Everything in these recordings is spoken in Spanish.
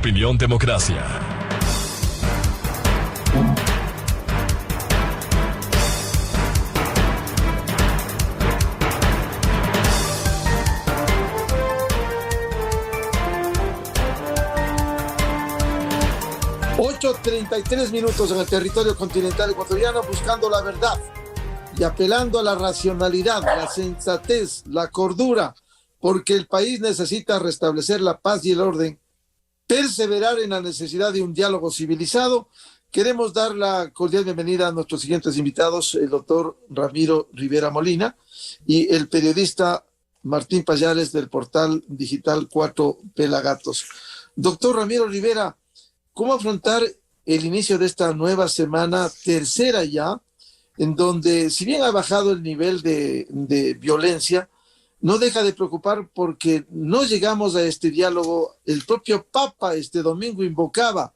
Opinión Democracia. Ocho 33 minutos en el territorio continental ecuatoriano, buscando la verdad y apelando a la racionalidad, la sensatez, la cordura, porque el país necesita restablecer la paz y el orden, perseverar en la necesidad de un diálogo civilizado. Queremos dar la cordial bienvenida a nuestros siguientes invitados, el doctor Ramiro Rivera Molina y el periodista Martín Payares del portal digital 4 Pelagatos. Doctor Ramiro Rivera, ¿cómo afrontar el inicio de esta nueva semana, tercera ya, en donde, si bien ha bajado el nivel de violencia, no deja de preocupar porque no llegamos a este diálogo? El propio Papa este domingo invocaba,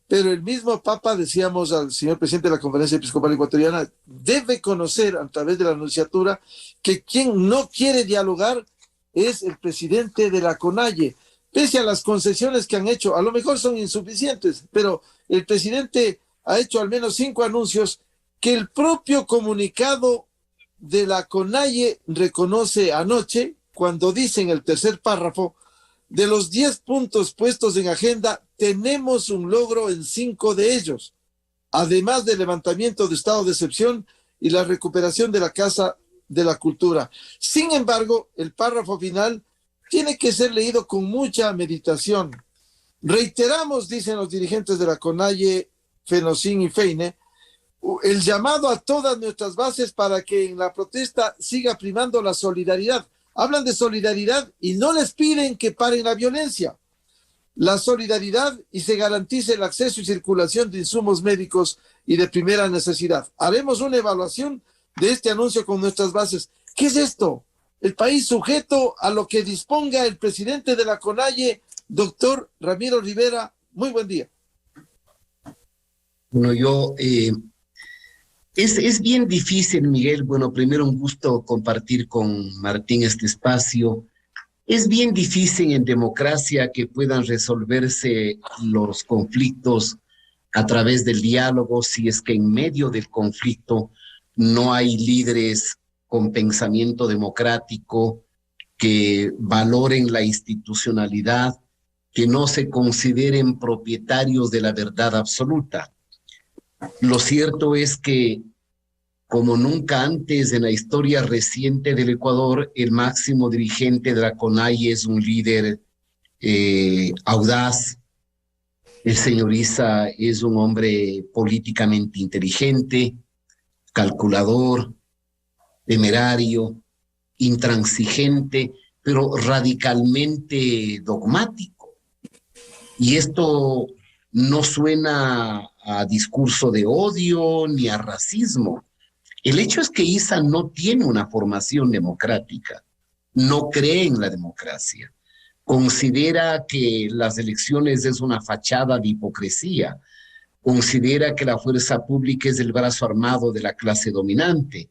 pero el mismo Papa, decíamos al señor presidente de la Conferencia Episcopal Ecuatoriana, debe conocer a través de la Anunciatura que quien no quiere dialogar es el presidente de la CONAIE. Pese a las concesiones que han hecho, a lo mejor son insuficientes, pero el presidente ha hecho al menos 5 anuncios que el propio comunicado de la CONAIE reconoce anoche, cuando dice en el tercer párrafo: de los 10 puntos puestos en agenda, tenemos un logro en 5 de ellos, además del levantamiento de estado de excepción y la recuperación de la Casa de la Cultura. Sin embargo, el párrafo final tiene que ser leído con mucha meditación. Reiteramos, dicen los dirigentes de la CONAIE, FENOCIN y FEINE, el llamado a todas nuestras bases para que en la protesta siga primando la solidaridad. Hablan de solidaridad y no les piden que paren la violencia. La solidaridad y se garantice el acceso y circulación de insumos médicos y de primera necesidad. Haremos una evaluación de este anuncio con nuestras bases. ¿Qué es esto? El país sujeto a lo que disponga el presidente de la CONAIE. Doctor Ramiro Rivera, muy buen día. Bueno, es bien difícil, Miguel. Bueno, primero un gusto compartir con Martín este espacio. Es bien difícil en democracia que puedan resolverse los conflictos a través del diálogo si es que en medio del conflicto no hay líderes con pensamiento democrático, que valoren la institucionalidad, que no se consideren propietarios de la verdad absoluta. Lo cierto es que, como nunca antes en la historia reciente del Ecuador, el máximo dirigente de la CONAIE es un líder audaz. El señor Issa es un hombre políticamente inteligente, calculador, temerario, intransigente, pero radicalmente dogmático. Y esto no suena a discurso de odio ni a racismo. El hecho es que Issa no tiene una formación democrática, no cree en la democracia, considera que las elecciones es una fachada de hipocresía, considera que la fuerza pública es el brazo armado de la clase dominante,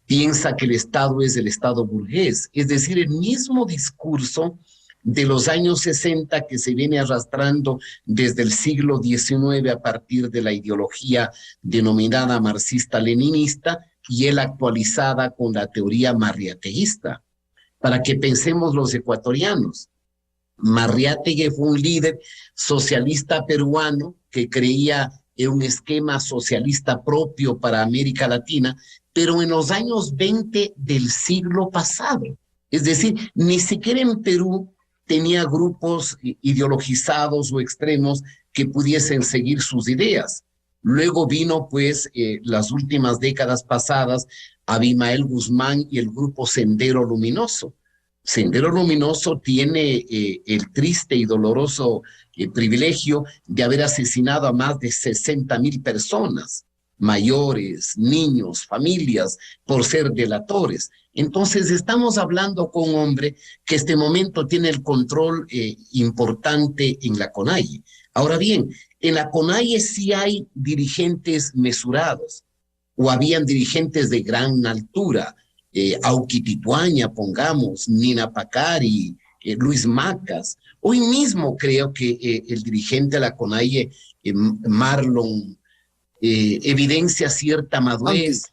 piensa que el Estado es el Estado burgués, es decir, el mismo discurso de los años 60 que se viene arrastrando desde el siglo XIX a partir de la ideología denominada marxista-leninista y él actualizada con la teoría marriateísta. Para que pensemos los ecuatorianos, Marriátegui fue un líder socialista peruano que creía en un esquema socialista propio para América Latina, pero en los años 20 del siglo pasado. Es decir, ni siquiera en Perú tenía grupos ideologizados o extremos que pudiesen seguir sus ideas. Luego vino, pues, las últimas décadas pasadas, Abimael Guzmán y el grupo Sendero Luminoso. Sendero Luminoso tiene el triste y doloroso privilegio de haber asesinado a más de 60,000 personas, mayores, niños, familias, por ser delatores. Entonces estamos hablando con un hombre que este momento tiene el control importante en la CONAIE. Ahora bien, en la CONAIE sí hay dirigentes mesurados, o habían dirigentes de gran altura, Auqui Tituaña, pongamos, Nina Pacari, Luis Macas. Hoy mismo creo que el dirigente de la CONAIE, Marlon, evidencia cierta madurez.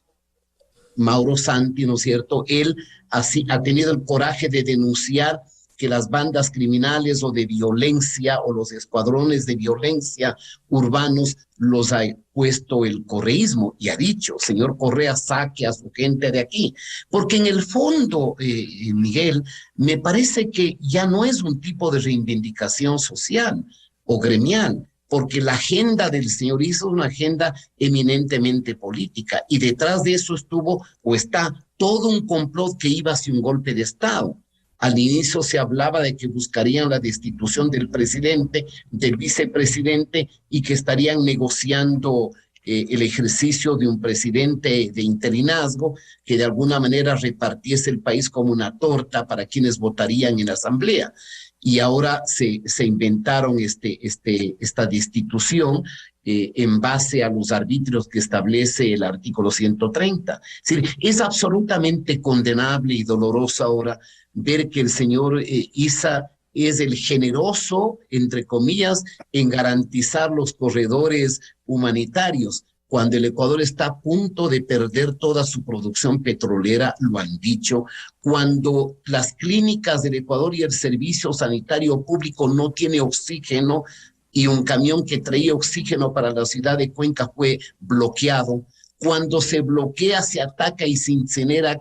Mauro Santi, ¿no es cierto? Él así ha tenido el coraje de denunciar que las bandas criminales o de violencia o los escuadrones de violencia urbanos los ha puesto el correísmo y ha dicho, señor Correa, saque a su gente de aquí. Porque en el fondo, Miguel, me parece que ya no es un tipo de reivindicación social o gremial, porque la agenda del señor hizo una agenda eminentemente política y detrás de eso estuvo o está todo un complot que iba hacia un golpe de Estado. Al inicio se hablaba de que buscarían la destitución del presidente, del vicepresidente y que estarían negociando el ejercicio de un presidente de interinazgo que de alguna manera repartiese el país como una torta para quienes votarían en la asamblea. Y ahora se inventaron esta destitución en base a los arbitrios que establece el artículo 130. Es decir, es absolutamente condenable y doloroso ahora ver que el señor Issa es el generoso, entre comillas, en garantizar los corredores humanitarios, cuando el Ecuador está a punto de perder toda su producción petrolera, lo han dicho, cuando las clínicas del Ecuador y el servicio sanitario público no tiene oxígeno y un camión que traía oxígeno para la ciudad de Cuenca fue bloqueado. Cuando se bloquea, se ataca y se incinera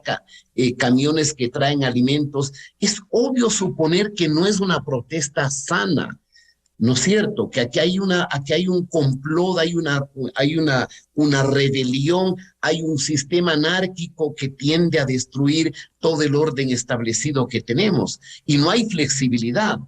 camiones que traen alimentos. Es obvio suponer que no es una protesta sana. ¿No es cierto? Que aquí hay un complot, hay una rebelión, hay un sistema anárquico que tiende a destruir todo el orden establecido que tenemos. Y no hay flexibilidad.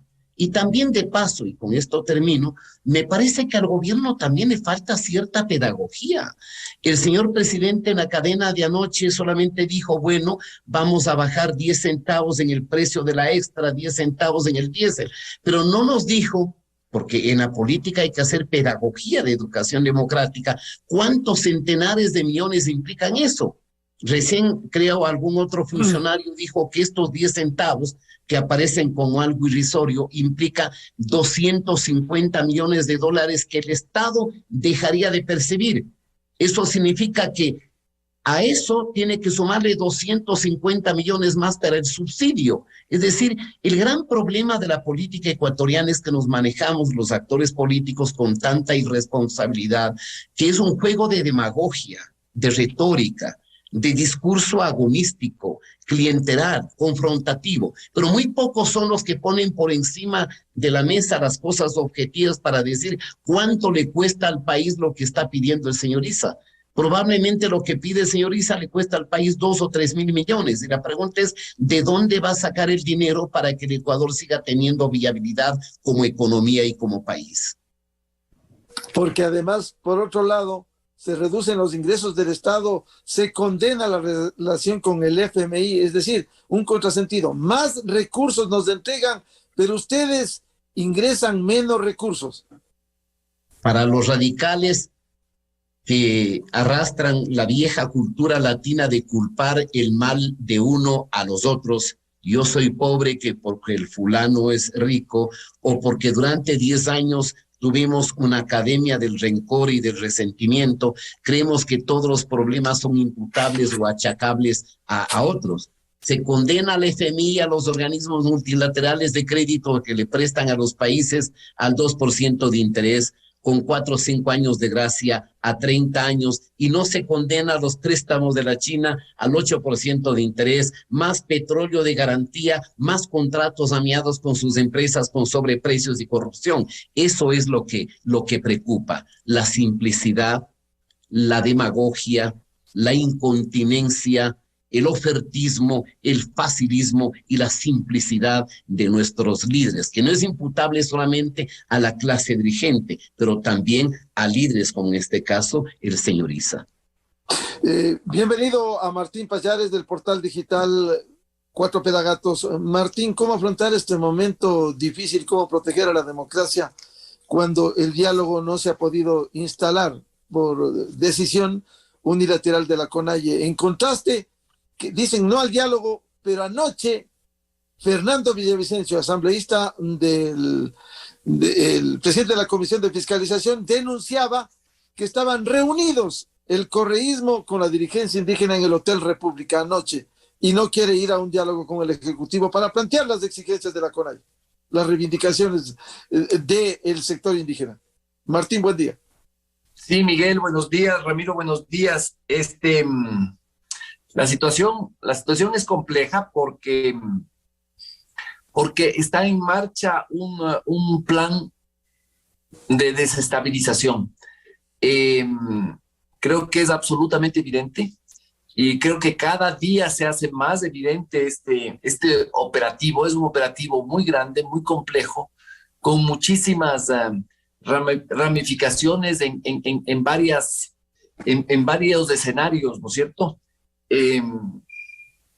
Y también de paso, y con esto termino, me parece que al gobierno también le falta cierta pedagogía. El señor presidente en la cadena de anoche solamente dijo, bueno, vamos a bajar 10 centavos en el precio de la extra, 10 centavos en el diésel, pero no nos dijo, porque en la política hay que hacer pedagogía de educación democrática, ¿cuántos centenares de millones implican eso? Recién creo algún otro funcionario dijo que estos 10 centavos que aparecen como algo irrisorio implica 250 millones de dólares que el Estado dejaría de percibir. Eso significa que a eso tiene que sumarle 250 millones más para el subsidio. Es decir, el gran problema de la política ecuatoriana es que nos manejamos los actores políticos con tanta irresponsabilidad, que es un juego de demagogia, de retórica, de discurso agonístico, clientelar, confrontativo, pero muy pocos son los que ponen por encima de la mesa las cosas objetivas para decir cuánto le cuesta al país lo que está pidiendo el señor Issa. Probablemente lo que pide el señor Issa le cuesta al país 2 o 3 mil millones. Y la pregunta es, ¿de dónde va a sacar el dinero para que el Ecuador siga teniendo viabilidad como economía y como país? Porque además, por otro lado, se reducen los ingresos del Estado, se condena la relación con el FMI, es decir, un contrasentido. Más recursos nos entregan, pero ustedes ingresan menos recursos. Para los radicales que arrastran la vieja cultura latina de culpar el mal de uno a los otros, yo soy pobre que porque el fulano es rico, o porque durante 10 años tuvimos una academia del rencor y del resentimiento, creemos que todos los problemas son imputables o achacables a otros. Se condena al FMI, a los organismos multilaterales de crédito que le prestan a los países al 2% de interés, con 4 o 5 años de gracia a 30 años, y no se condena a los préstamos de la China al 8% de interés, más petróleo de garantía, más contratos amiados con sus empresas con sobreprecios y corrupción. Eso es lo que preocupa, la simplicidad, la demagogia, la incontinencia, el ofertismo, el facilismo y la simplicidad de nuestros líderes, que no es imputable solamente a la clase dirigente, pero también a líderes como en este caso el señor Issa. Bienvenido a Martín Payares del portal digital Cuatro Pelagatos. Martín, ¿cómo afrontar este momento difícil? ¿Cómo proteger a la democracia cuando el diálogo no se ha podido instalar por decisión unilateral de la CONAIE? En contraste, que dicen no al diálogo, pero anoche Fernando Villavicencio, asambleísta del presidente de la Comisión de Fiscalización, denunciaba que estaban reunidos el correísmo con la dirigencia indígena en el Hotel República anoche y no quiere ir a un diálogo con el Ejecutivo para plantear las exigencias de la CONAI, las reivindicaciones del sector indígena. Martín, buen día. Sí, Miguel, buenos días. Ramiro, buenos días. La situación es compleja porque está en marcha un plan de desestabilización. Creo que es absolutamente evidente y creo que cada día se hace más evidente este operativo. Es un operativo muy grande, muy complejo, con muchísimas ramificaciones en varios escenarios, ¿no es cierto?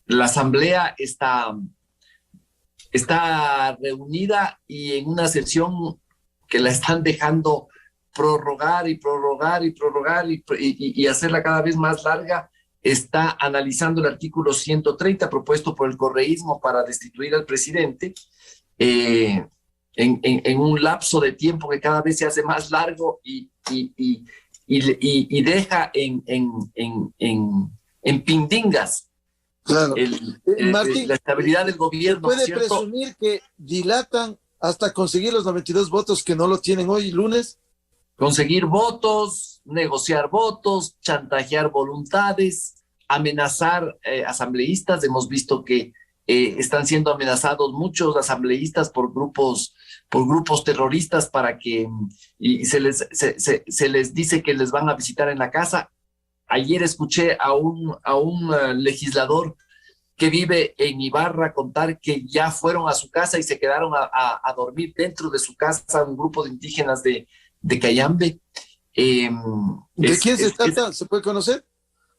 La Asamblea está reunida y en una sesión que la están dejando prorrogar y hacerla cada vez más larga, está analizando el artículo 130 propuesto por el correísmo para destituir al presidente en un lapso de tiempo que cada vez se hace más largo y deja en pindingas. Claro. Martín, la estabilidad del gobierno. ¿puede ¿cierto? presumir que dilatan hasta conseguir los 92 votos que no lo tienen hoy, lunes? Conseguir votos, negociar votos, chantajear voluntades, amenazar asambleístas. Hemos visto que están siendo amenazados muchos asambleístas por grupos terroristas para que y se les dice que les van a visitar en la casa. Ayer escuché a un legislador que vive en Ibarra contar que ya fueron a su casa y se quedaron a dormir dentro de su casa un grupo de indígenas de Cayambe. ¿De quién se trata? ¿Se puede conocer?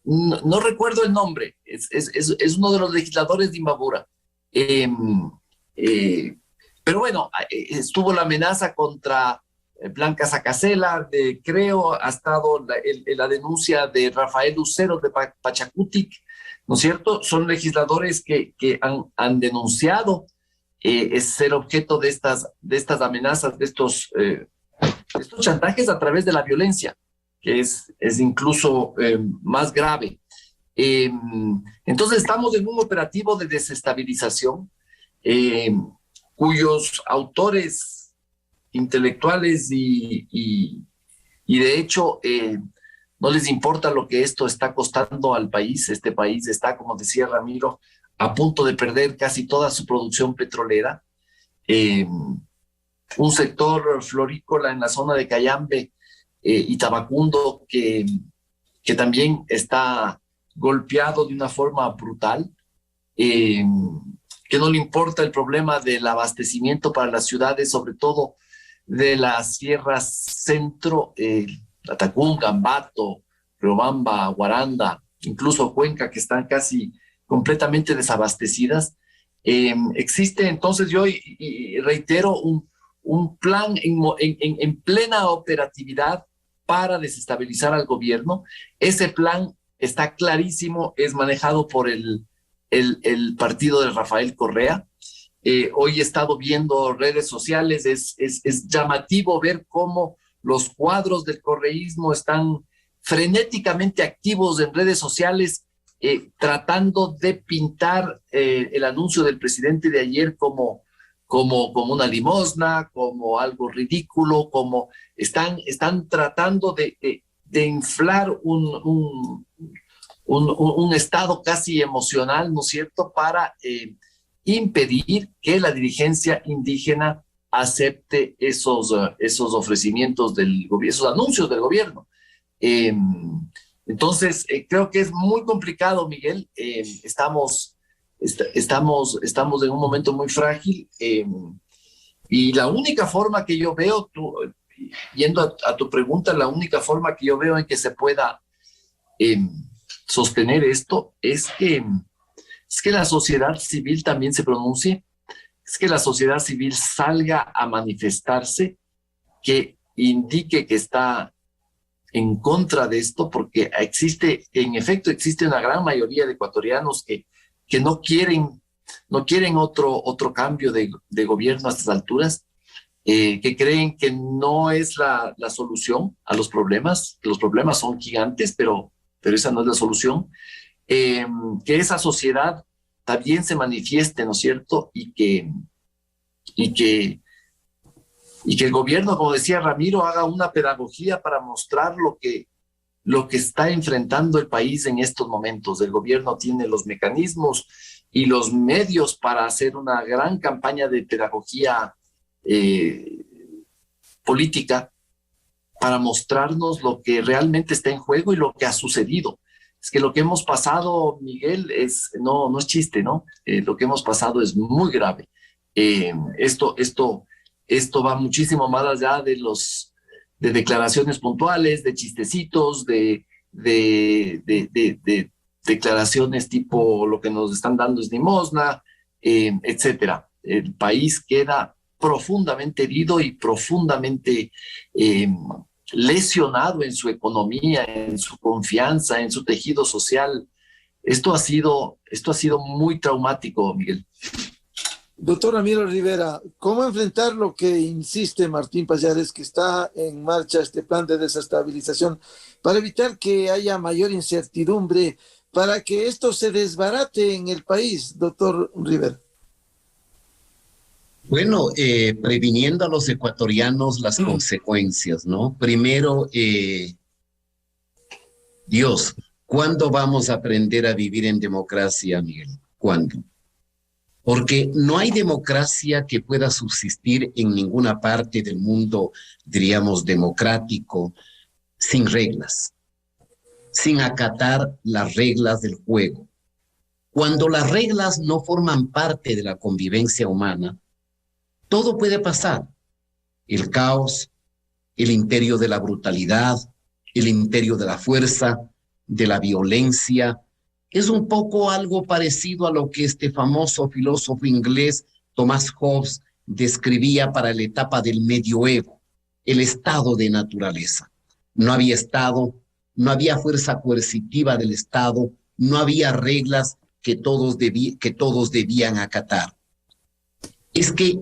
No recuerdo el nombre. Es uno de los legisladores de Imbabura. Pero bueno, estuvo la amenaza contra Blanca Zacacela, creo, ha estado la denuncia de Rafael Lucero de Pachacutic, ¿no es cierto? Son legisladores que han denunciado ser objeto de estas amenazas, de estos chantajes a través de la violencia, que es incluso más grave. Entonces estamos en un operativo de desestabilización cuyos autores intelectuales y de hecho no les importa lo que esto está costando al país. Este país está, como decía Ramiro, a punto de perder casi toda su producción petrolera. Un sector florícola en la zona de Cayambe y Tabacundo que también está golpeado de una forma brutal, que no le importa el problema del abastecimiento para las ciudades, sobre todo de las sierras centro, Latacunga, Ambato, Riobamba, Guaranda, incluso Cuenca, que están casi completamente desabastecidas. Existe entonces, yo reitero, un plan en plena operatividad para desestabilizar al gobierno. Ese plan está clarísimo, es manejado por el partido de Rafael Correa. Hoy he estado viendo redes sociales, es llamativo ver cómo los cuadros del correísmo están frenéticamente activos en redes sociales, tratando de pintar el anuncio del presidente de ayer como una limosna, como algo ridículo, como están tratando de inflar un estado casi emocional, ¿no es cierto?, para impedir que la dirigencia indígena acepte esos ofrecimientos del gobierno, esos anuncios del gobierno. Entonces, creo que es muy complicado, Miguel. Estamos en un momento muy frágil y la única forma que yo veo, yendo a tu pregunta, la única forma que yo veo en que se pueda sostener esto es que la sociedad civil también se pronuncie, es que la sociedad civil salga a manifestarse, que indique que está en contra de esto, porque en efecto existe una gran mayoría de ecuatorianos que no quieren no quieren otro cambio de gobierno a estas alturas, que creen que no es la solución a los problemas. Los problemas son gigantes, pero esa no es la solución. Que esa sociedad también se manifieste, ¿no es cierto? Y que el gobierno, como decía Ramiro, haga una pedagogía para mostrar lo que está enfrentando el país en estos momentos. El gobierno tiene los mecanismos y los medios para hacer una gran campaña de pedagogía política para mostrarnos lo que realmente está en juego y lo que ha sucedido. Es que lo que hemos pasado, Miguel, no es chiste, ¿no? Lo que hemos pasado es muy grave. Esto va muchísimo más allá de declaraciones puntuales, de chistecitos, de declaraciones tipo lo que nos están dando es limosna, etcétera. El país queda profundamente herido y profundamente lesionado en su economía, en su confianza, en su tejido social. Esto ha sido muy traumático, Miguel. Doctor Ramiro Rivera, ¿cómo enfrentar lo que insiste Martín Pallares, que está en marcha este plan de desestabilización, para evitar que haya mayor incertidumbre, para que esto se desbarate en el país, doctor Rivera? Bueno, previniendo a los ecuatorianos las consecuencias, ¿no? Primero, Dios, ¿cuándo vamos a aprender a vivir en democracia, Miguel? ¿Cuándo? Porque no hay democracia que pueda subsistir en ninguna parte del mundo, diríamos, democrático, sin reglas, sin acatar las reglas del juego. Cuando las reglas no forman parte de la convivencia humana, todo puede pasar. El caos, el imperio de la brutalidad, el imperio de la fuerza, de la violencia. Es un poco algo parecido a lo que este famoso filósofo inglés Thomas Hobbes describía para la etapa del medioevo, el estado de naturaleza. No había estado, no había fuerza coercitiva del Estado, no había reglas que todos debían acatar. Es que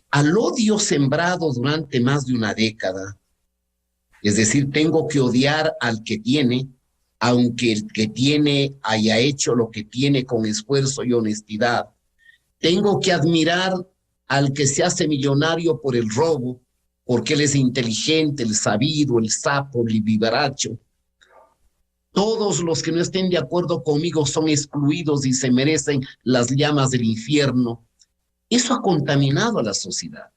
al odio sembrado durante más de una década, es decir, tengo que odiar al que tiene, aunque el que tiene haya hecho lo que tiene con esfuerzo y honestidad. Tengo que admirar al que se hace millonario por el robo, porque él es inteligente, el sabido, el sapo, el vivaracho. Todos los que no estén de acuerdo conmigo son excluidos y se merecen las llamas del infierno. Eso ha contaminado a la sociedad.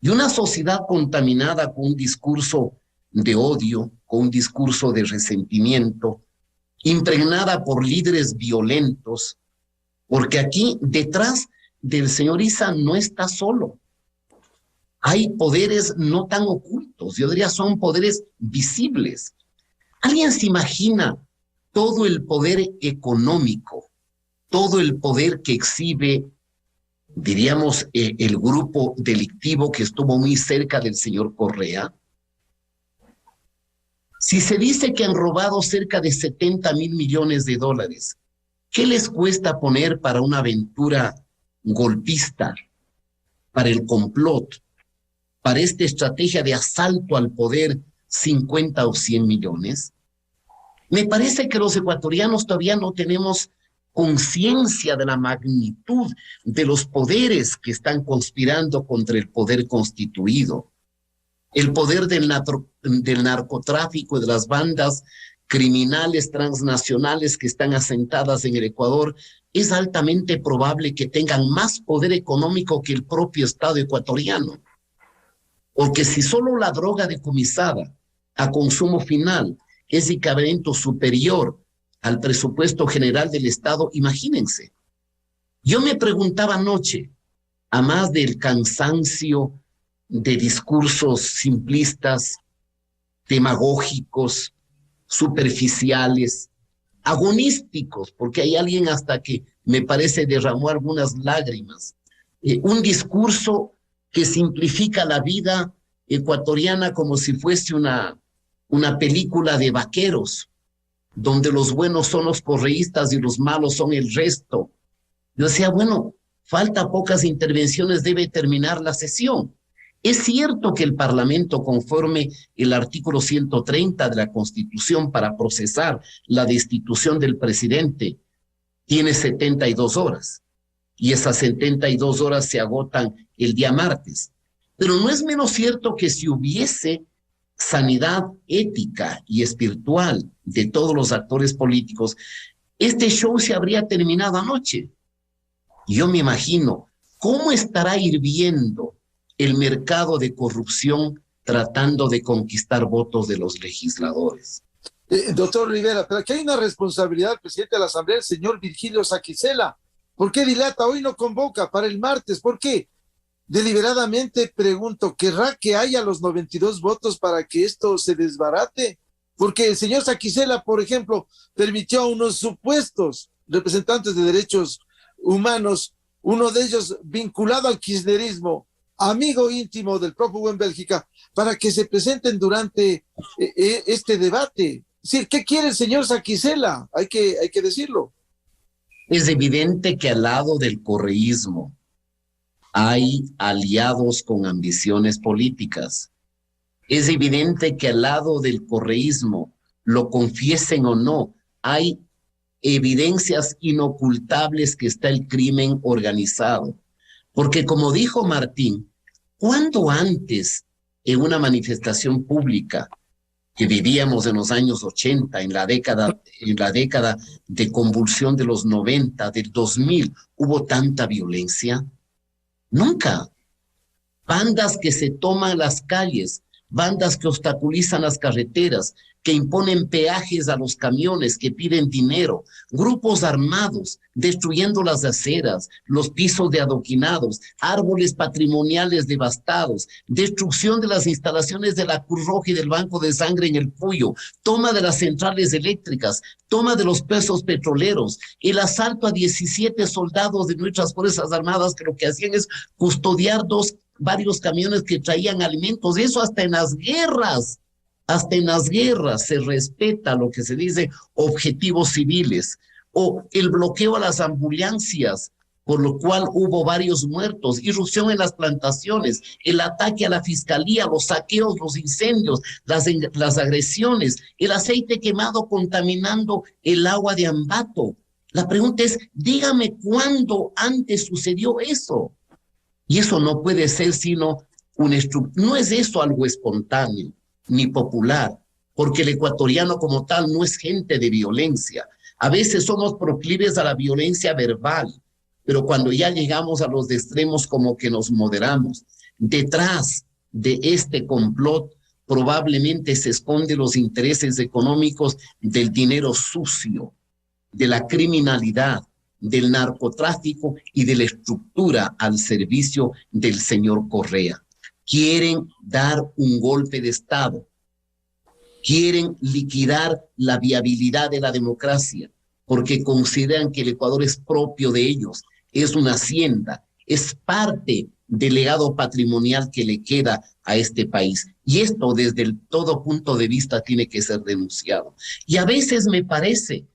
Y una sociedad contaminada con un discurso de odio, con un discurso de resentimiento, impregnada por líderes violentos, porque aquí detrás del señor Issa no está solo. Hay poderes no tan ocultos, yo diría son poderes visibles. ¿Alguien se imagina todo el poder económico, todo el poder que exhibe, diríamos, el grupo delictivo que estuvo muy cerca del señor Correa? Si se dice que han robado cerca de 70,000 millones de dólares, ¿qué les cuesta poner para una aventura golpista, para el complot, para esta estrategia de asalto al poder 50 o 100 millones? Me parece que los ecuatorianos todavía no tenemos conciencia de la magnitud de los poderes que están conspirando contra el poder constituido. El poder del narcotráfico y de las bandas criminales transnacionales que están asentadas en el Ecuador, es altamente probable que tengan más poder económico que el propio Estado ecuatoriano. Porque si solo la droga decomisada a consumo final es de equivalente superior al presupuesto general del Estado, imagínense. Yo me preguntaba anoche, a más del cansancio de discursos simplistas, demagógicos, superficiales, agonísticos, porque hay alguien hasta que me parece derramó algunas lágrimas. Un discurso que simplifica la vida ecuatoriana como si fuese una película de vaqueros, donde los buenos son los correístas y los malos son el resto, Yo decía, bueno, falta pocas intervenciones, debe terminar la sesión. Es cierto que el Parlamento, conforme el artículo 130 de la Constitución para procesar la destitución del presidente, tiene 72 horas y esas 72 horas se agotan el día martes. Pero no es menos cierto que si hubiese sanidad ética y espiritual de todos los actores políticos, este show se habría terminado anoche. Yo me imagino cómo estará hirviendo el mercado de corrupción tratando de conquistar votos de los legisladores. Doctor Rivera, pero aquí hay una responsabilidad del presidente de la Asamblea, el señor Virgilio Saquicela. ¿Por qué dilata? Hoy no convoca para el martes. ¿Por qué? Deliberadamente pregunto, ¿querrá que haya los 92 votos para que esto se desbarate? Porque el señor Saquicela, por ejemplo, permitió a unos supuestos representantes de derechos humanos, uno de ellos vinculado al kirchnerismo, amigo íntimo del prófugo en Bélgica, para que se presenten durante este debate. Es decir, ¿qué quiere el señor Saquicela? Hay que decirlo. Es evidente que al lado del correísmo hay aliados con ambiciones políticas. Es evidente que al lado del correísmo, lo confiesen o no, hay evidencias inocultables que está el crimen organizado. Porque como dijo Martín, ¿cuándo antes en una manifestación pública que vivíamos en los años 80, en la década de convulsión de los 90, del 2000, hubo tanta violencia? Nunca. Bandas que se toman las calles, bandas que obstaculizan las carreteras, que imponen peajes a los camiones, que piden dinero, grupos armados, destruyendo las aceras, los pisos de adoquinados, árboles patrimoniales devastados, destrucción de las instalaciones de la Cruz Roja y del Banco de Sangre en el Puyo, toma de las centrales eléctricas, toma de los pozos petroleros, el asalto a 17 soldados de nuestras Fuerzas Armadas que lo que hacían es custodiar varios camiones que traían alimentos. Eso hasta en las guerras se respeta lo que se dice objetivos civiles, o el bloqueo a las ambulancias, por lo cual hubo varios muertos, irrupción en las plantaciones, el ataque a la fiscalía, los saqueos, los incendios, las agresiones, el aceite quemado contaminando el agua de Ambato. La pregunta es, dígame cuándo antes sucedió eso. Y eso no puede ser sino no es eso algo espontáneo ni popular, porque el ecuatoriano como tal no es gente de violencia. A veces somos proclives a la violencia verbal, pero cuando ya llegamos a los extremos como que nos moderamos. Detrás de este complot probablemente se esconden los intereses económicos del dinero sucio, de la criminalidad, del narcotráfico y de la estructura al servicio del señor Correa. Quieren dar un golpe de Estado, quieren liquidar la viabilidad de la democracia, porque consideran que el Ecuador es propio de ellos, es una hacienda, es parte del legado patrimonial que le queda a este país. Y esto desde todo punto de vista tiene que ser denunciado. Y a veces me parece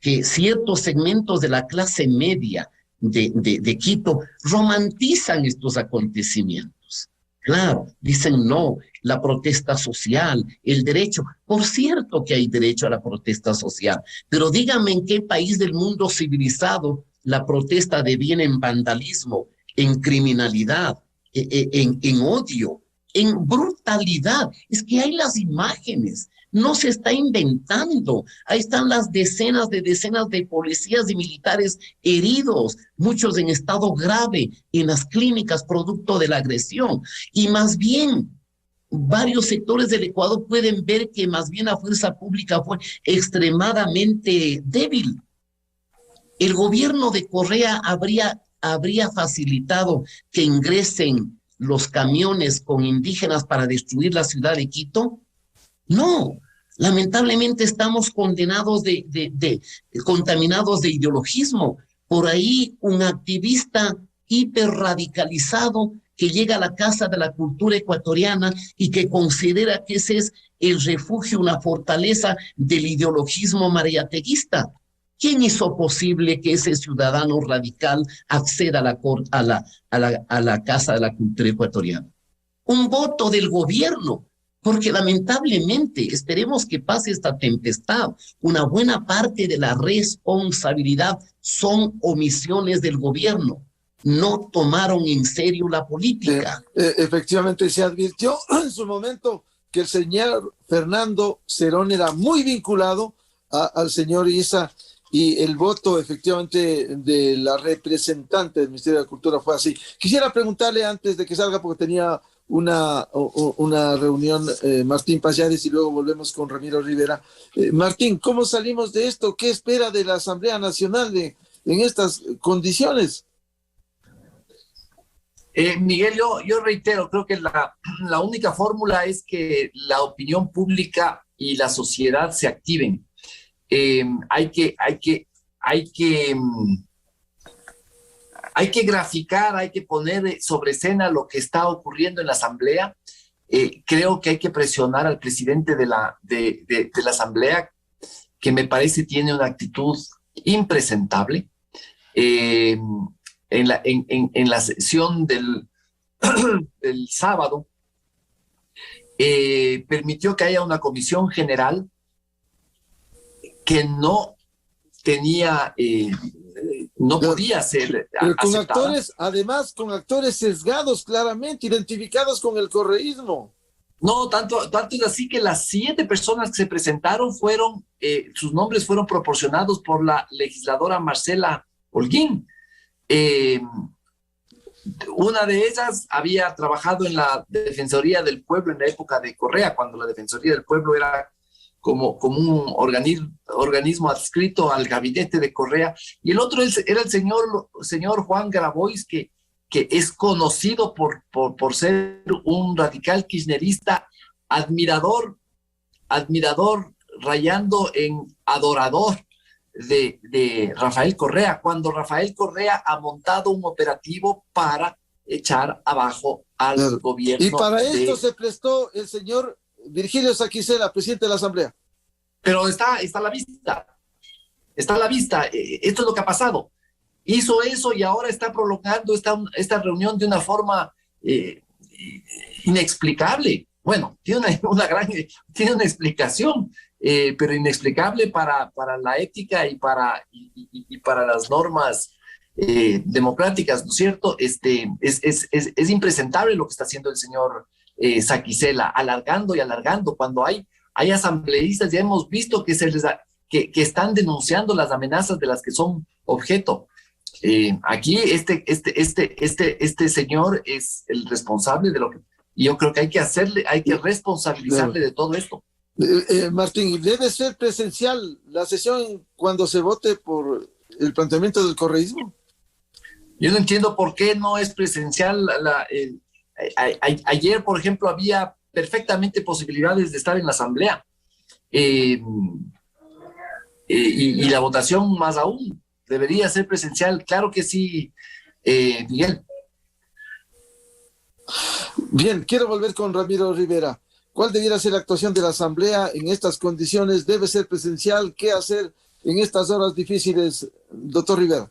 que ciertos segmentos de la clase media de Quito romantizan estos acontecimientos. Claro, dicen no, la protesta social, el derecho. Por cierto que hay derecho a la protesta social, pero díganme en qué país del mundo civilizado la protesta deviene en vandalismo, en criminalidad, en odio, en brutalidad. Es que hay las imágenes. No se está inventando. Ahí están las decenas de policías y militares heridos, muchos en estado grave en las clínicas producto de la agresión. Y más bien, varios sectores del Ecuador pueden ver que más bien la fuerza pública fue extremadamente débil. El gobierno de Correa habría facilitado que ingresen los camiones con indígenas para destruir la ciudad de Quito. No, lamentablemente estamos contaminados de ideologismo. Por ahí un activista hiperradicalizado que llega a la Casa de la Cultura Ecuatoriana y que considera que ese es el refugio, una fortaleza del ideologismo mariateguista. ¿Quién hizo posible que ese ciudadano radical acceda a la Casa de la Cultura Ecuatoriana? Un voto del gobierno, porque lamentablemente, esperemos que pase esta tempestad, una buena parte de la responsabilidad son omisiones del gobierno. No tomaron en serio la política. Efectivamente, se advirtió en su momento que el señor Fernando Cerón era muy vinculado al señor Issa, y el voto efectivamente de la representante del Ministerio de la Cultura fue así. Quisiera preguntarle antes de que salga, porque tenía una reunión, Martín Payares, y luego volvemos con Ramiro Rivera. Martín, ¿cómo salimos de esto? ¿Qué espera de la Asamblea Nacional en estas condiciones? Miguel, yo reitero, creo que la única fórmula es que la opinión pública y la sociedad se activen. Hay que graficar, hay que poner sobre escena lo que está ocurriendo en la Asamblea. Creo que hay que presionar al presidente de la Asamblea, que me parece tiene una actitud impresentable. En la sesión del sábado, permitió que haya una comisión general que no tenía, no podía ser con aceptada. Actores, además con actores sesgados claramente, identificados con el correísmo. No, tanto es así que las 7 personas que se presentaron sus nombres fueron proporcionados por la legisladora Marcela Holguín. Una de ellas había trabajado en la Defensoría del Pueblo en la época de Correa, cuando la Defensoría del Pueblo era como un organismo adscrito al gabinete de Correa, y el otro era el señor Juan Grabois, que es conocido por ser un radical kirchnerista, admirador rayando en adorador de Rafael Correa, cuando Rafael Correa ha montado un operativo para echar abajo al gobierno. Y para esto se prestó el señor Virgilio Saquicela, presidente de la Asamblea. Pero está a la vista. Está a la vista. Esto es lo que ha pasado. Hizo eso y ahora está prolongando esta reunión de una forma inexplicable. Bueno, tiene una explicación, pero inexplicable para la ética y para las normas democráticas, ¿no es cierto? Es impresentable lo que está haciendo el señor Saquicela, alargando y alargando. Cuando hay asambleístas, ya hemos visto que que están denunciando las amenazas de las que son objeto. Aquí este señor es el responsable de lo que, y yo creo que hay que responsabilizarle de todo esto. Martín, ¿debe ser presencial la sesión cuando se vote por el planteamiento del correísmo? Yo no entiendo por qué no es presencial. Ayer, por ejemplo, había perfectamente posibilidades de estar en la Asamblea, y la votación más aún debería ser presencial. Claro que sí, Miguel. Bien, quiero volver con Ramiro Rivera. ¿Cuál debiera ser la actuación de la Asamblea en estas condiciones? ¿Debe ser presencial? ¿Qué hacer en estas horas difíciles, doctor Rivera?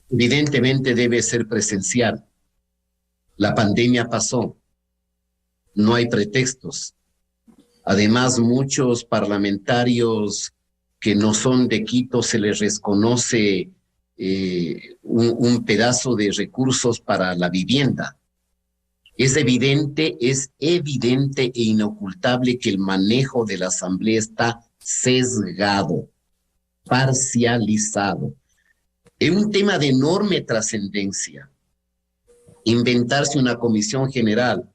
Evidentemente debe ser presencial. La pandemia pasó. No hay pretextos. Además, muchos parlamentarios que no son de Quito se les reconoce un pedazo de recursos para la vivienda. Es evidente e inocultable que el manejo de la Asamblea está sesgado, parcializado. Es un tema de enorme trascendencia. Inventarse una comisión general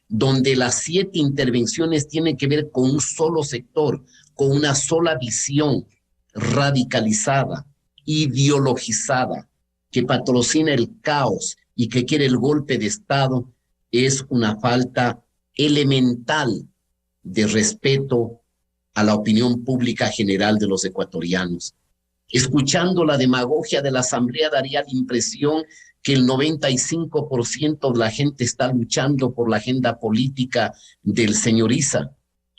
donde las 7 intervenciones tienen que ver con un solo sector, con una sola visión radicalizada, ideologizada, que patrocina el caos y que quiere el golpe de Estado, es una falta elemental de respeto a la opinión pública general de los ecuatorianos. Escuchando la demagogia de la Asamblea daría la impresión que el 95% de la gente está luchando por la agenda política del señor Issa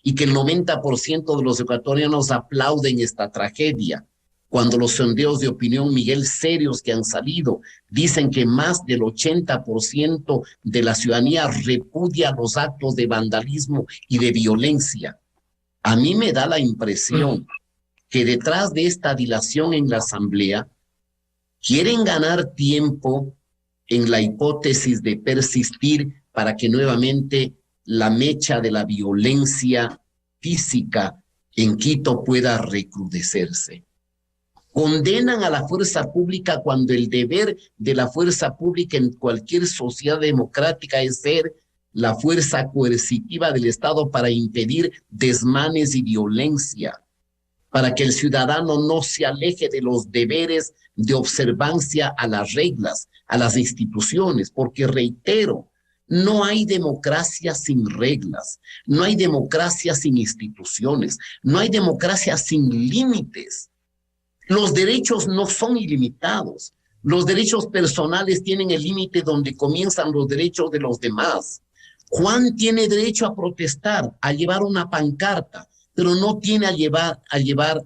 y que el 90% de los ecuatorianos aplauden esta tragedia. cuando los sondeos de opinión, Miguel, serios que han salido, dicen que más del 80% de la ciudadanía repudia los actos de vandalismo y de violencia. A mí me da la impresión que detrás de esta dilación en la Asamblea quieren ganar tiempo en la hipótesis de persistir para que nuevamente la mecha de la violencia física en Quito pueda recrudecerse. Condenan a la fuerza pública cuando el deber de la fuerza pública en cualquier sociedad democrática es ser la fuerza coercitiva del Estado para impedir desmanes y violencia, para que el ciudadano no se aleje de los deberes de observancia a las reglas, a las instituciones, porque reitero, no hay democracia sin reglas, no hay democracia sin instituciones, no hay democracia sin límites. Los derechos no son ilimitados. Los derechos personales tienen el límite donde comienzan los derechos de los demás. Juan tiene derecho a protestar, a llevar una pancarta, pero no tiene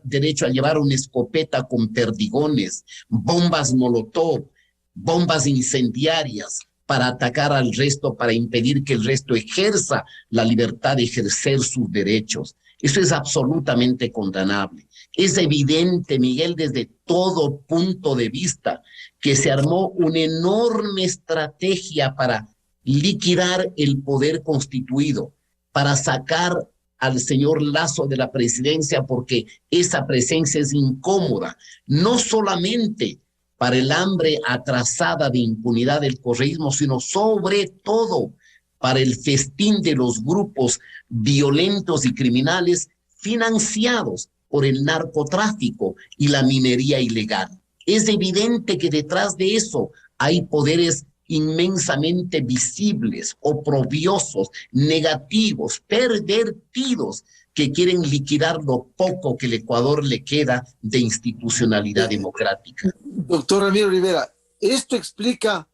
derecho a llevar una escopeta con perdigones, bombas molotov, bombas incendiarias para atacar al resto, para impedir que el resto ejerza la libertad de ejercer sus derechos. Eso es absolutamente condenable. Es evidente, Miguel, desde todo punto de vista, que se armó una enorme estrategia para liquidar el poder constituido, para sacar al señor Lasso de la presidencia, porque esa presencia es incómoda, no solamente para el hambre atrasada de impunidad del correísmo, sino sobre todo para el festín de los grupos violentos y criminales financiados por el narcotráfico y la minería ilegal. Es evidente que detrás de eso hay poderes inmensamente visibles, oprobiosos, negativos, pervertidos, que quieren liquidar lo poco que el Ecuador le queda de institucionalidad democrática. Doctor Ramiro Rivera, esto explica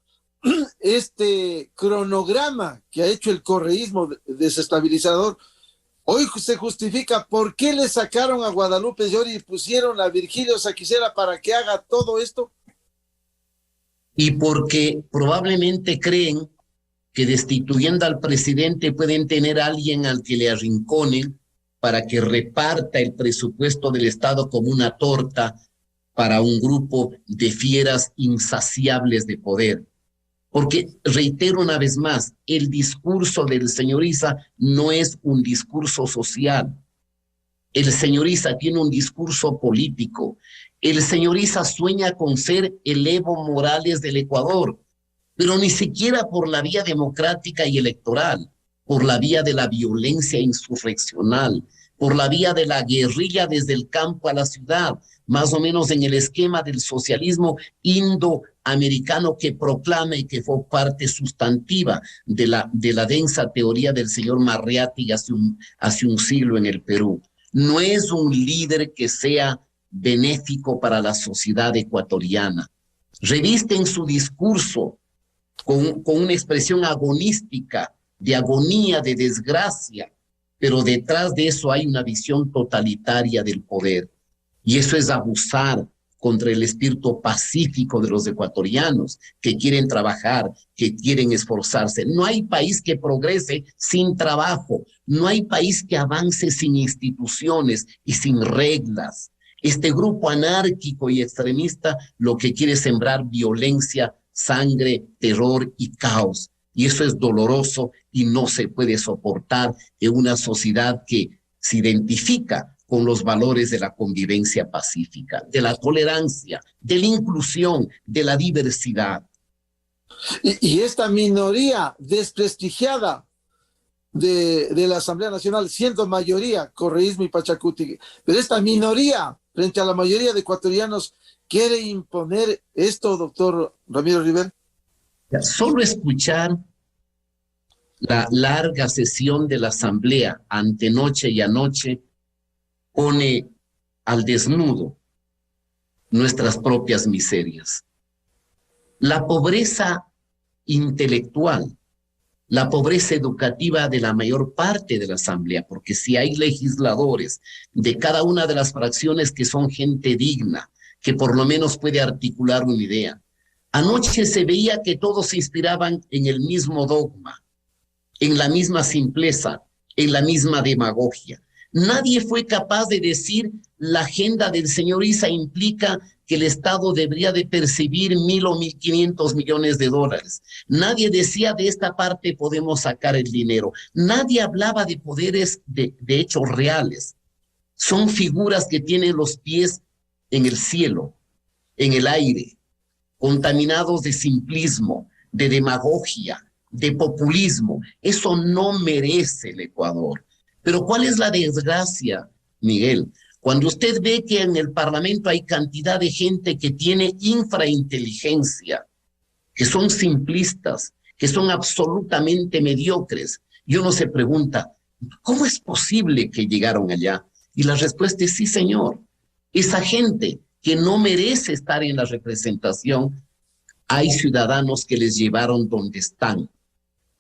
este cronograma que ha hecho el correísmo desestabilizador. Hoy se justifica por qué le sacaron a Guadalupe Llori y pusieron a Virgilio Saquicela para que haga todo esto. Y porque probablemente creen que destituyendo al presidente pueden tener a alguien al que le arrinconen para que reparta el presupuesto del Estado como una torta para un grupo de fieras insaciables de poder. Porque, reitero una vez más, el discurso del señor Issa no es un discurso social. El señor Issa tiene un discurso político. El señor Issa sueña con ser el Evo Morales del Ecuador, pero ni siquiera por la vía democrática y electoral, por la vía de la violencia insurreccional, por la vía de la guerrilla desde el campo a la ciudad, más o menos en el esquema del socialismo indoamericano que proclama y que fue parte sustantiva de la densa teoría del señor Marriatti hace un siglo en el Perú. No es un líder que sea benéfico para la sociedad ecuatoriana. Reviste en su discurso con una expresión agonística, de agonía, de desgracia, pero detrás de eso hay una visión totalitaria del poder. Y eso es abusar contra el espíritu pacífico de los ecuatorianos que quieren trabajar, que quieren esforzarse. No hay país que progrese sin trabajo, no hay país que avance sin instituciones y sin reglas. Este grupo anárquico y extremista lo que quiere es sembrar violencia, sangre, terror y caos. Y eso es doloroso y no se puede soportar en una sociedad que se identifica con los valores de la convivencia pacífica, de la tolerancia, de la inclusión, de la diversidad. Y esta minoría desprestigiada de la Asamblea Nacional, siendo mayoría correísmo y Pachacuti, pero esta minoría frente a la mayoría de ecuatorianos quiere imponer esto, doctor Ramiro Rivera. Solo escuchar la larga sesión de la Asamblea antenoche y anoche pone al desnudo nuestras propias miserias. La pobreza intelectual, la pobreza educativa de la mayor parte de la Asamblea, porque si hay legisladores de cada una de las fracciones que son gente digna, que por lo menos puede articular una idea. Anoche se veía que todos se inspiraban en el mismo dogma, en la misma simpleza, en la misma demagogia. Nadie fue capaz de decir la agenda del señor Issa implica que el Estado debería de percibir 1.000 o 1.500 millones de dólares. Nadie decía de esta parte podemos sacar el dinero. Nadie hablaba de poderes de hechos reales. Son figuras que tienen los pies en el cielo, en el aire, contaminados de simplismo, de demagogia, de populismo. Eso no merece el Ecuador. Pero ¿cuál es la desgracia, Miguel? Cuando usted ve que en el Parlamento hay cantidad de gente que tiene infrainteligencia, que son simplistas, que son absolutamente mediocres, y uno se pregunta, ¿cómo es posible que llegaron allá? Y la respuesta es sí, señor. Esa gente que no merece estar en la representación, hay ciudadanos que les llevaron donde están,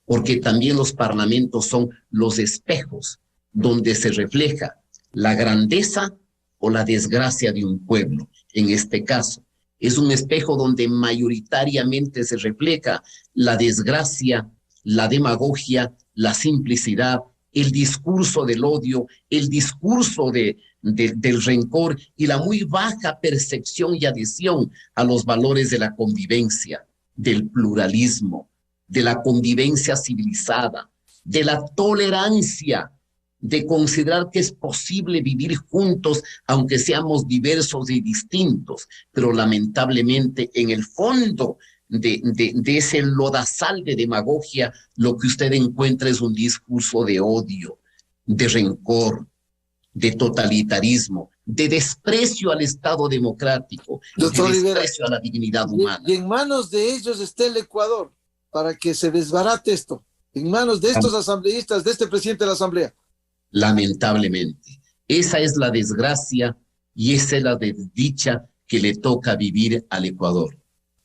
porque también los parlamentos son los espejos donde se refleja la grandeza o la desgracia de un pueblo. En este caso, es un espejo donde mayoritariamente se refleja la desgracia, la demagogia, la simplicidad, el discurso del odio, el discurso del rencor y la muy baja percepción y adhesión a los valores de la convivencia, del pluralismo, de la convivencia civilizada, de la tolerancia, de considerar que es posible vivir juntos aunque seamos diversos y distintos, pero lamentablemente en el fondo de ese lodazal de demagogia, lo que usted encuentra es un discurso de odio, de rencor, de totalitarismo, de desprecio al Estado democrático, Doctor de Rivera, desprecio a la dignidad humana. y en manos de ellos está el Ecuador, para que se desbarate esto, en manos de estos asambleístas, de este presidente de la Asamblea. Lamentablemente, esa es la desgracia y esa es la desdicha que le toca vivir al Ecuador.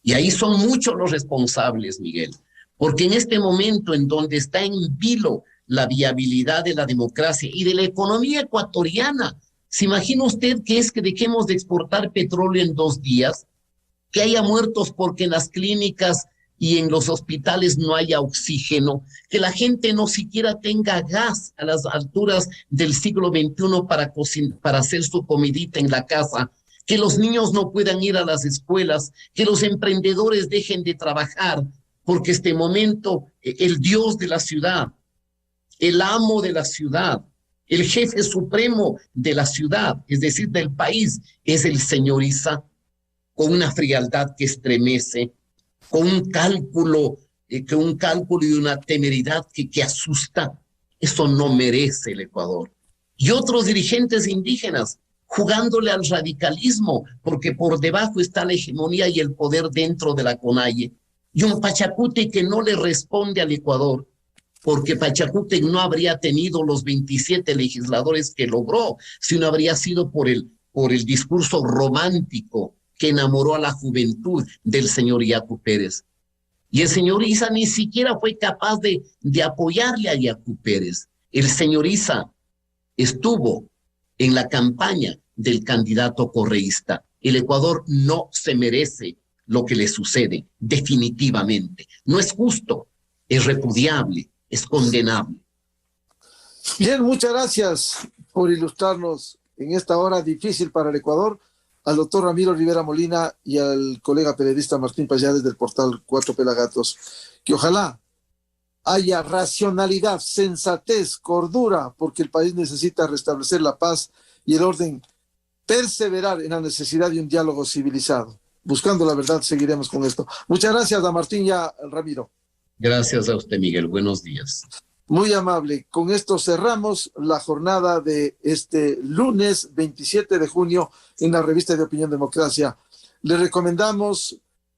Y ahí son muchos los responsables, Miguel, porque en este momento en donde está en vilo la viabilidad de la democracia y de la economía ecuatoriana, ¿se imagina usted que es que dejemos de exportar petróleo en 2 días? Que haya muertos porque en las clínicas y en los hospitales no haya oxígeno, que la gente no siquiera tenga gas a las alturas del siglo XXI para hacer su comidita en la casa, que los niños no puedan ir a las escuelas, que los emprendedores dejen de trabajar, porque este momento el Dios de la ciudad, el amo de la ciudad, el jefe supremo de la ciudad, es decir, del país, es el señor Issa, con una frialdad que estremece, con un cálculo y una temeridad que asusta. Eso no merece el Ecuador. Y otros dirigentes indígenas jugándole al radicalismo, porque por debajo está la hegemonía y el poder dentro de la CONAIE. Y un Pachacútec que no le responde al Ecuador, porque Pachacútec no habría tenido los 27 legisladores que logró, sino habría sido por el discurso romántico que enamoró a la juventud del señor Yacu Pérez. Y el señor Issa ni siquiera fue capaz de apoyarle a Yacu Pérez. El señor Issa estuvo en la campaña del candidato correísta. El Ecuador no se merece lo que le sucede, definitivamente. No es justo, es repudiable, es condenable. Bien, muchas gracias por ilustrarnos en esta hora difícil para el Ecuador, al doctor Ramiro Rivera Molina y al colega periodista Martín Pallares del portal Cuatro Pelagatos, que ojalá haya racionalidad, sensatez, cordura, porque el país necesita restablecer la paz y el orden, perseverar en la necesidad de un diálogo civilizado. Buscando la verdad, seguiremos con esto. Muchas gracias a Martín y a Ramiro. Gracias a usted, Miguel. Buenos días. Muy amable. Con esto cerramos la jornada de este lunes 27 de junio en la revista de Opinión Democracia. Les recomendamos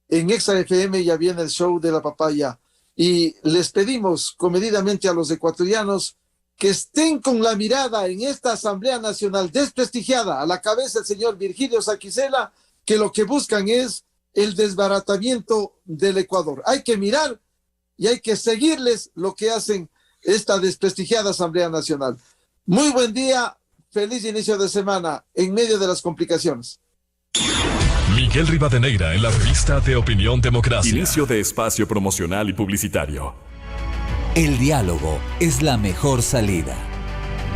en Exa FM, ya viene el show de la papaya, y les pedimos comedidamente a los ecuatorianos que estén con la mirada en esta Asamblea Nacional desprestigiada, a la cabeza el señor Virgilio Saquicela, que lo que buscan es el desbaratamiento del Ecuador. Hay que mirar y hay que seguirles lo que hacen esta desprestigiada Asamblea Nacional. Muy buen día, feliz inicio de semana en medio de las complicaciones. Miguel Rivadeneira en la revista de Opinión Democracia. Inicio de espacio promocional y publicitario. El diálogo es la mejor salida.